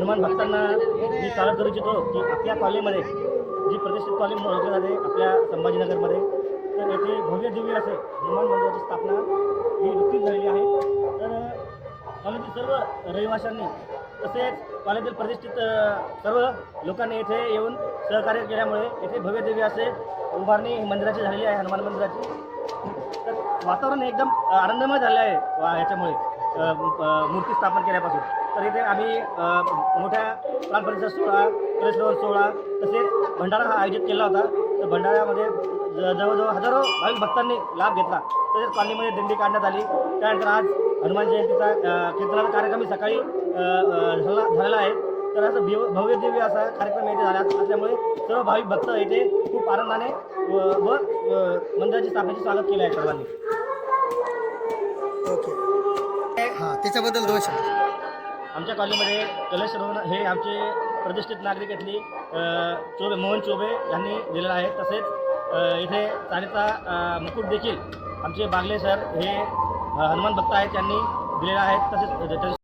हनुमान भक्तांना मी स्वागत करू इच्छितो की आपल्या कॉलनीमध्ये जी प्रतिष्ठित कॉलनी म्हणून ओळखली जाते आपल्या संभाजीनगरमध्ये, तर येथे भव्य दिव्य असे हनुमान मंदिराची स्थापना ही नुकतीच झालेली आहे. तर कॉलनीतील सर्व रहिवाशांनी तसेच कॉलनीतील प्रतिष्ठित सर्व लोकांनी येथे येऊन सहकार्य केल्यामुळे येथे भव्य दिव्य असे उभारणी मंदिराची झालेली आहे, हनुमान मंदिराची. तर वातावरण एकदम आनंदमय झाले आहे ह्याच्यामुळे मूर्ती स्थापन केल्यापासून. तर इथे आम्ही मोठ्या प्राणप्रतिष्ठा सोहळा, कलशरोहण सोहळा तसेच भंडारा हा आयोजित केला होता. तर भंडाऱ्यामध्ये जवळजवळ हजारो भाविक भक्तांनी लाभ घेतला. तसेच कॉलनीमध्ये दिंडी काढण्यात आली. त्यानंतर आज हनुमान जयंतीचा कीर्तनाचा कार्यक्रमही सकाळी झालेला आहे. तर असं भव्य दिव्य असा कार्यक्रम येथे झाला असल्यामुळे सर्व भाविक भक्त येथे खूप आनंदाने व मंदिराची स्थापनेचे स्वागत केले आहे सर्वांनी. ओके, हां, त्याच्याबद्दल दोष आमच्या कॉलनीमध्ये कलशरोहण हे आमचे प्रतिष्ठित नागरिक इथली मोहन चोबे यांनी दिलेलं आहे. तसेच इथे चालीचा मुकुट देखील आमचे बागले सर हे हनुमान भक्त आहेत त्यांनी दिलेला आहे. तसेच